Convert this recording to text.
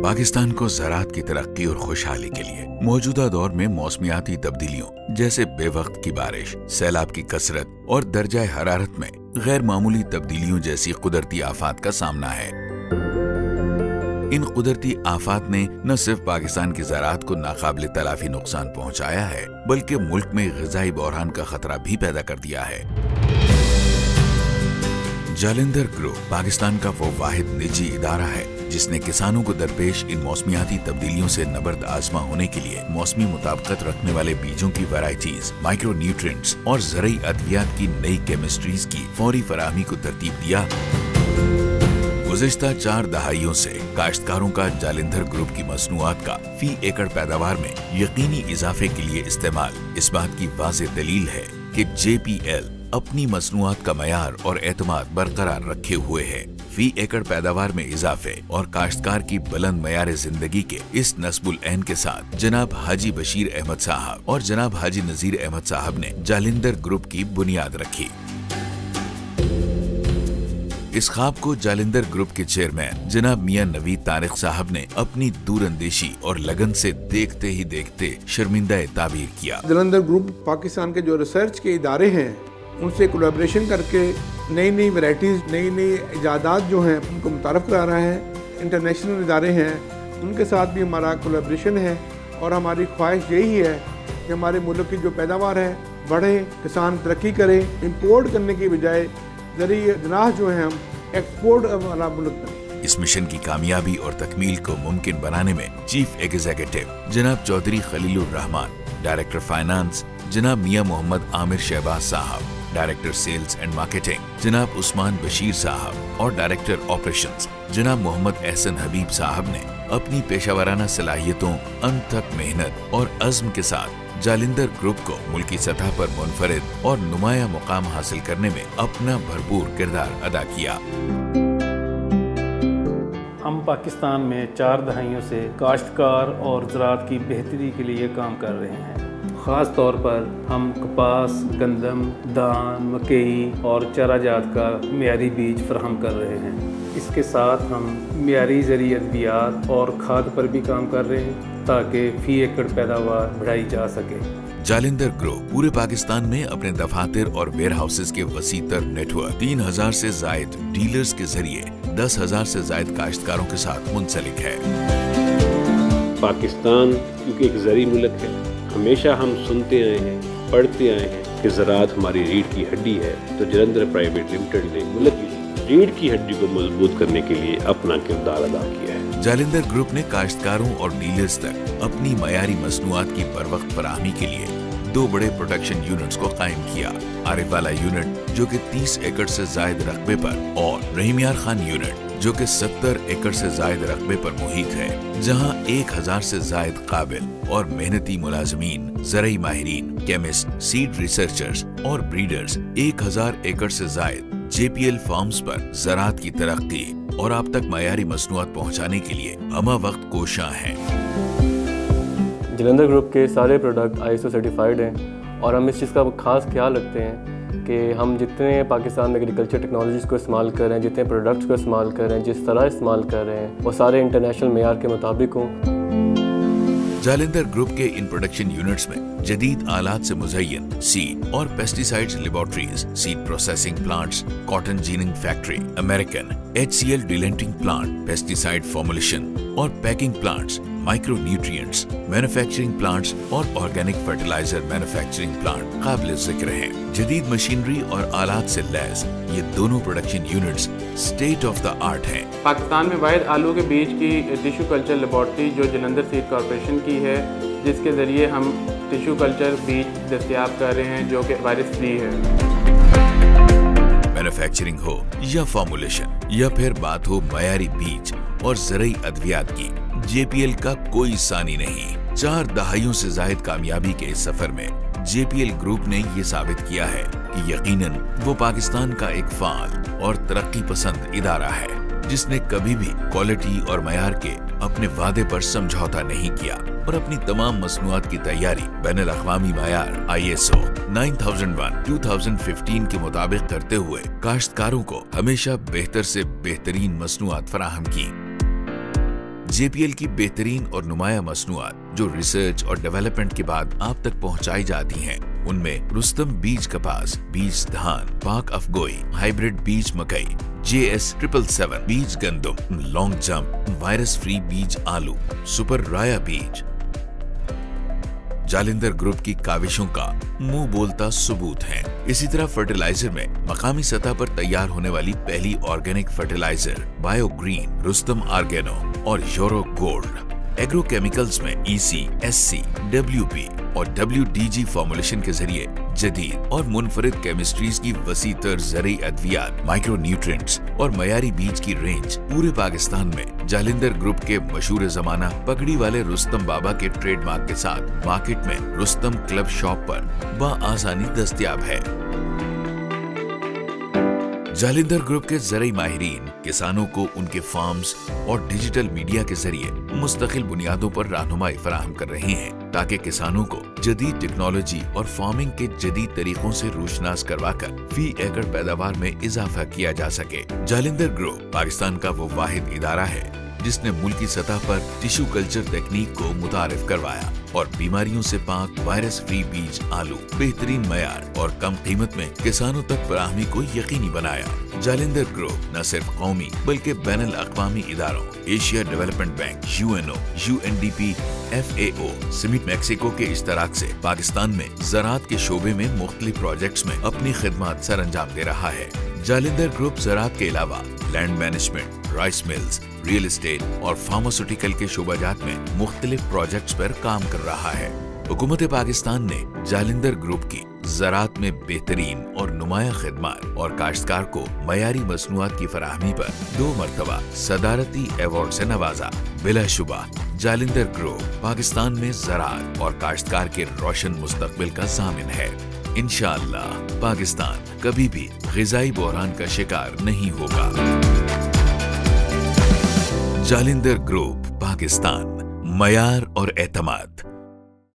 पाकिस्तान को ज़राअत की तरक्की और खुशहाली के लिए मौजूदा दौर में मौसमियाती तब्दीलियों जैसे बेवक्त की बारिश, सैलाब की कसरत और दर्जाए हरारत में गैर मामूली तब्दीलियों जैसी कुदरती आफात का सामना है। इन कुदरती आफात ने न सिर्फ पाकिस्तान की ज़राअत को नाकाबिले तलाफी नुकसान पहुंचाया है, बल्कि मुल्क में ग़िज़ाई बहरान का खतरा भी पैदा कर दिया है। जालिंधर ग्रुप पाकिस्तान का वो वाहिद निजी इदारा है जिसने किसानों को दरपेश इन मौसमियाती तब्दीलियों से नबर्द आज़मा होने के लिए मौसमी मुताबिकत रखने वाले बीजों की वैरायटीज, माइक्रो न्यूट्रिएंट्स और ज़रई अद्वियात की नई केमिस्ट्रीज की फौरी फराहमी को तरतीब दिया। गुज़िश्ता 4 दहाइयों से काश्तकारों का जालिंधर ग्रुप की मसनूआत का फी एकड़ पैदावार में यकीनी इजाफे के लिए इस्तेमाल इस बात की वाज़ेह दलील है कि JPL अपनी मसनूआत का मयार और एतमाद बरकरार रखे हुए है। फी एकड़ पैदावार में इजाफे और काश्तकार की बुलंद मयार जिंदगी के इस नस्बुल ऐन के साथ जनाब हाजी बशीर अहमद साहब और जनाब हाजी नजीर अहमद साहब ने जालिंधर ग्रुप की बुनियाद रखी। इस ख्वाब को जालिंधर ग्रुप के चेयरमैन जनाब मियां नवीद तारिक साहब ने अपनी दूरअंदेशी और लगन से देखते ही देखते शर्मिंदा ताबीर किया। जालिंधर ग्रुप पाकिस्तान के जो रिसर्च के इदारे हैं उनसे कोलैबोरेशन करके नई नई वैरायटीज़, नई नई इजादात जो हैं उनको मुतारफ़ करा रहा है। इंटरनेशनल इदारे हैं उनके साथ भी हमारा कोलैबोरेशन है और हमारी ख्वाहिश यही है कि हमारे मुल्क की जो पैदावार है बढ़े, किसान तरक्की करे, इंपोर्ट करने की बजाय ज़रिए जनाह जो है हम एक्सपोर्ट वाला मुल्क करें। इस मिशन की कामयाबी और तकमील को मुमकिन बनाने में चीफ एग्जीक्यूटिव जनाब चौधरी खलीलुर रहमान, डायरेक्टर फाइनेंस जनाब मियां मोहम्मद आमिर शहबाज साहब, डायरेक्टर सेल्स एंड मार्केटिंग जनाब उस्मान बशीर साहब और डायरेक्टर ऑपरेशंस जनाब मोहम्मद एहसन हबीब साहब ने अपनी पेशावराना सलाहियतों, अनथक मेहनत और अज़्म के साथ जालिंधर ग्रुप को मुल्की सतह पर मुनफरिद और नुमाया मुकाम हासिल करने में अपना भरपूर किरदार अदा किया। हम पाकिस्तान में 4 दहाइयों से काश्तकार और ज़राअत की बेहतरी के लिए काम कर रहे हैं। ख़ास तौर पर हम कपास, गंदम, धान, मकई और चाराजात का मियारी बीज फराहम कर रहे हैं। इसके साथ हम मियारी ज़रई अद्वियात और खाद पर भी काम कर रहे हैं ताकि फी एकड़ पैदावार बढ़ाई जा सके। जालिंधर ग्रुप पूरे पाकिस्तान में अपने दफातर और वेयर हाउसेज के वसीतर नेटवर्क 3000 से जायद डीलर्स के जरिए 10,000 से जायद काश्तकारों के साथ मुंसलिक है। पाकिस्तान क्योंकि एक ज़रई मुल्क है, हमेशा हम सुनते आए हैं, पढ़ते आए हैं कि ज़राअत हमारी रीढ़ की हड्डी है, तो जालिंधर प्राइवेट लिमिटेड ने मुल्क की रीढ़ की हड्डी को मजबूत करने के लिए अपना किरदार अदा किया है। जालिंधर ग्रुप ने काश्तकारों और डीलर्स तक अपनी मयारी मसनूआत की बरवक्त फराहमी के लिए 2 बड़े प्रोडक्शन यूनिट्स को कायम किया। आरिफ वाला यूनिट जो कि 30 एकड़ से जायद रकबे पर और रहीम यार खान यूनिट जो कि 70 एकड़ से जायद रकबे पर मुहित है, जहां 1000 से जायद काबिल और मेहनती मुलाजमीन, ज़रई माहिरीन, केमिस्ट, सीड रिसर्चर्स और ब्रीडर्स 1000 एकड़ से जायद JPL फार्म्स पर ज़राअत की तरक्की और आप तक मयारी मसनूआत पहुंचाने के लिए हमा वक्त कोशां हैं। जालिंधर ग्रुप के सारे प्रोडक्ट ISO सर्टिफाइड हैं और हम इस चीज़ का खास ख्याल रखते हैं कि हम जितने पाकिस्तान में एग्रीकल्चर टेक्नोलॉजीज़ को इस्तेमाल कर रहे हैं, जितने प्रोडक्ट्स को इस्तेमाल कर रहे हैं, जिस तरह इस्तेमाल कर रहे हैं, वो सारे इंटरनेशनल मेयार के मुताबिक हों। जालिंधर ग्रुप के इन प्रोडक्शन यूनिट्स में जदीद आलात से मुज़य्यन सीड और pesticides laboratories, seed processing plants, cotton ginning factory, American HCL delinting plant, pesticide formulation और packing plants, micro nutrients, manufacturing plants और ऑर्गेनिक फर्टिलाइजर मैन्युफैक्चरिंग प्लांट काबिल जिक्र हैं। जदीद मशीनरी और आलात से लैस ये दोनों production units state of the art हैं। पाकिस्तान में वाहिद आलू के बीज की टिश्यू कल्चर लेबॉर्ट्री जो जालिंधर सीड कॉर्पोरेशन की है, जिसके ज़रिए हम टिश्यू कल्चर बीज दस्तयाब कर रहे हैं जो कि वायरस फ्री है। मैन्युफैक्चरिंग हो या फॉर्मुलेशन या फिर बात हो मयारी बीज और ज़रई अद्वियात की, JPL का कोई सानी नहीं। 4 दहाइयों से जायद कामयाबी के इस सफर में JPL ग्रुप ने ये साबित किया है कि यकीनन वो पाकिस्तान का एक फाल और तरक्की पसंद इदारा है जिसने कभी भी क्वालिटी और मयार के अपने वादे पर समझौता नहीं किया और अपनी तमाम मसनूआत की तैयारी बैनुल अक़वामी मयार ISO 9001-2015 के मुताबिक करते हुए काश्तकारों को हमेशा बेहतर से बेहतरीन मसनूआत फराहम की। JPL की बेहतरीन और नुमाया मसनूआत जो रिसर्च और डेवलपमेंट के बाद आप तक पहुंचाई जाती हैं, उनमें रुस्तम बीज कपास, बीज धान, पाक अफगोई, हाइब्रिड बीज मकई, JS 777 बीज गंदम, लॉन्ग जंप, वायरस फ्री बीज आलू, सुपर राया बीज। जालिंदर ग्रुप की काविशों का मुंह बोलता सबूत है। इसी तरह फर्टिलाइजर में मकामी सतह पर तैयार होने वाली पहली organic fertiliser bio green, Rustam organo और यूरो गोल्ड। एग्रो केमिकल्स में EC, SC, WP और WDG फॉर्मुलेशन के जरिए जदीद और मुनफरिद केमिस्ट्रीज की वसी तर ज़रई अद्वियात, माइक्रो न्यूट्रिएंट्स और मयारी बीज की रेंज पूरे पाकिस्तान में जालिंदर ग्रुप के मशहूर जमाना पगड़ी वाले रुस्तम बाबा के ट्रेडमार्क के साथ मार्केट में रुस्तम क्लब शॉप पर बआसानी दस्तयाब है। जालिंदर ग्रुप के ज़रई माहिरीन किसानों को उनके फार्म्स और डिजिटल मीडिया के जरिए मुस्तकिल बुनियादों पर रहनुमाई फराहम कर रहे हैं ताकि किसानों को जदीद टेक्नोलॉजी और फार्मिंग के जदीद तरीकों से रोशनास करवाकर फी एकड़ पैदावार में इजाफा किया जा सके। जालिंदर ग्रुप पाकिस्तान का वो वाहिद इदारा है जिसने मुल्की सतह पर टिश्यू कल्चर तकनीक को मुतारिफ करवाया और बीमारियों से पाक वायरस फ्री बीज आलू बेहतरीन मयार और कम कीमत में किसानों तक फराहमी को यकीनी बनाया। जालिंदर ग्रुप न सिर्फ कौमी बल्कि बैनुल अक़वामी इदारों, Asia development bank, UNO, UNDP, FAO, समेत मैक्सिको के इश्तराक से पाकिस्तान में ज़राअत के शोबे में मुख्तलिफ प्रोजेक्ट्स में अपनी खिदमत सर अंजाम दे रहा है। जालिंदर ग्रुप ज़राअत के अलावा land management, rice mills, real estate और फार्मास्यूटिकल के शोबाजात में मुख्तलिफ प्रोजेक्ट्स पर काम कर रहा है। हुकूमत पाकिस्तान ने जालिंदर ग्रुप की ज़राअत में बेहतरीन और नुमाया खिदमत और काश्तकार को मयारी मसनूआत की फराहमी पर 2 मरतबा सदारती अवार्ड से नवाजा। बिलाशुबा जालिंदर ग्रुप पाकिस्तान में ज़राअत और काश्तकार के रोशन मुस्तकबिल का ज़ामिन है। इंशाअल्लाह पाकिस्तान कभी भी ग़िज़ाई बहरान का शिकार नहीं होगा। जालिंदर ग्रुप पाकिस्तान, मयार और एतमाद।